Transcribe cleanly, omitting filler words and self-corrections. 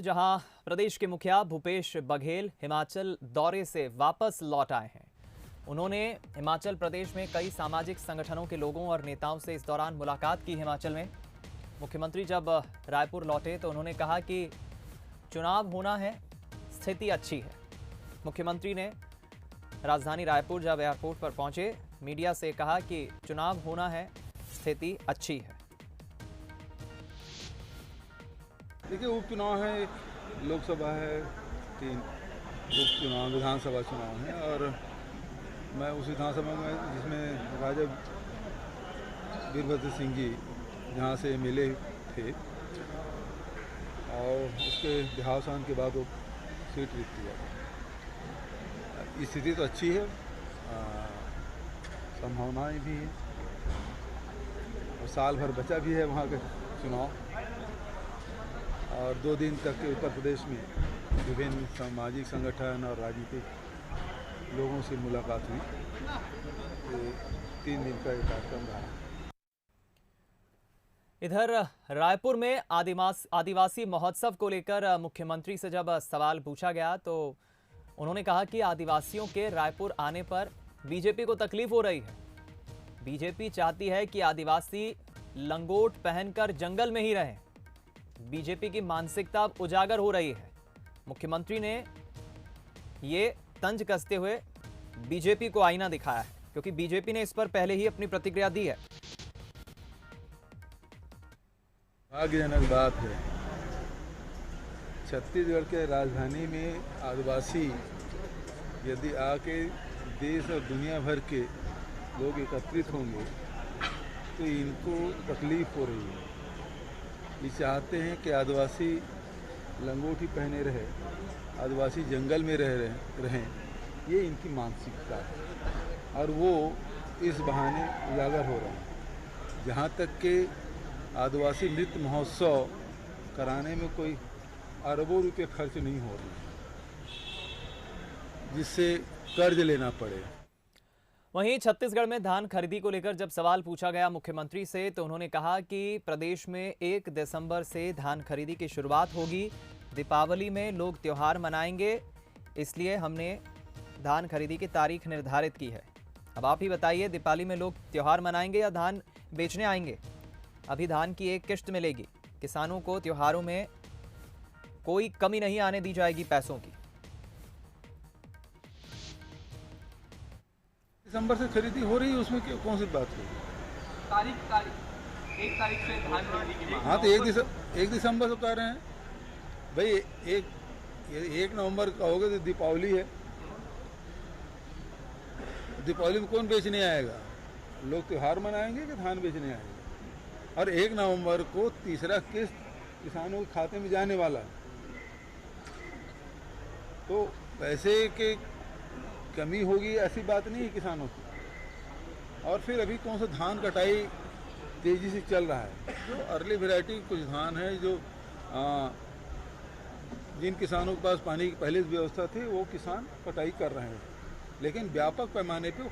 जहां प्रदेश के मुखिया भूपेश बघेल हिमाचल दौरे से वापस लौट आए हैं। उन्होंने हिमाचल प्रदेश में कई सामाजिक संगठनों के लोगों और नेताओं से इस दौरान मुलाकात की। हिमाचल में मुख्यमंत्री जब रायपुर लौटे तो उन्होंने कहा कि चुनाव होना है, स्थिति अच्छी है। मुख्यमंत्री ने राजधानी रायपुर जब एयरपोर्ट पर पहुंचे, मीडिया से कहा कि चुनाव होना है, स्थिति अच्छी है। देखिए, उपचुनाव है, लोकसभा है, 3 उपचुनाव, विधानसभा चुनाव है और मैं उस विधानसभा में जिसमें राजा वीरभद्र सिंह जी जहाँ से एमएलए थे और उसके देहावसान के बाद वो सीट रिक्त हुआ। स्थिति तो अच्छी है, संभावनाएं भी हैं और साल भर बचा भी है वहाँ के चुनाव। और 2 दिन तक के उत्तर प्रदेश में विभिन्न सामाजिक संगठन और राजनीतिक लोगों से मुलाकात हुई। तो 3 दिन का एक कार्यक्रम रहा। इधर रायपुर में आदिवासी महोत्सव को लेकर मुख्यमंत्री से जब सवाल पूछा गया तो उन्होंने कहा कि आदिवासियों के रायपुर आने पर बीजेपी को तकलीफ हो रही है। बीजेपी चाहती है कि आदिवासी लंगोट पहनकर जंगल में ही रहें। बीजेपी की मानसिकता अब उजागर हो रही है। मुख्यमंत्री ने ये तंज कसते हुए बीजेपी को आईना दिखाया है, क्योंकि बीजेपी ने इस पर पहले ही अपनी प्रतिक्रिया दी है। भाग्यजनक बात है, छत्तीसगढ़ के राजधानी में आदिवासी यदि आके देश और दुनिया भर के लोग एकत्रित होंगे तो इनको तकलीफ हो रही है। ये चाहते हैं कि आदिवासी लंगोटी पहने रहे, आदिवासी जंगल में रहें। ये इनकी मानसिकता है और वो इस बहाने उजागर हो रहा है। जहाँ तक कि आदिवासी नृत्य महोत्सव कराने में कोई अरबों रुपये खर्च नहीं हो रहे, जिससे कर्ज लेना पड़े। वहीं छत्तीसगढ़ में धान खरीदी को लेकर जब सवाल पूछा गया मुख्यमंत्री से तो उन्होंने कहा कि प्रदेश में 1 दिसंबर से धान खरीदी की शुरुआत होगी। दीपावली में लोग त्यौहार मनाएंगे, इसलिए हमने धान खरीदी की तारीख निर्धारित की है। अब आप ही बताइए, दीपावली में लोग त्यौहार मनाएंगे या धान बेचने आएंगे? अभी धान की एक किश्त मिलेगी। किसानों को त्योहारों में कोई कमी नहीं आने दी जाएगी पैसों की। दिसंबर से खरीदी हो रही है, उसमें कौन सी बात है? तारीख 1 तारीख से धान खरीदी की मांग। हाँ, तो 1 दिसंबर से कह रहे हैं भाई। 1 नवंबर कहोगे तो दीपावली है। दीपावली में कौन बेचने आएगा? लोग त्योहार मनाएंगे कि धान बेचने आएंगे? और 1 नवंबर को तीसरा किस्त किसानों के खाते में जाने वाला है। तो पैसे के कमी होगी ऐसी बात नहीं है किसानों की। और फिर अभी कौन सा धान कटाई तेजी से चल रहा है। जो अर्ली वैरायटी कुछ धान है जो जिन किसानों के पास पानी की पहले से व्यवस्था थी वो किसान कटाई कर रहे हैं, लेकिन व्यापक पैमाने पे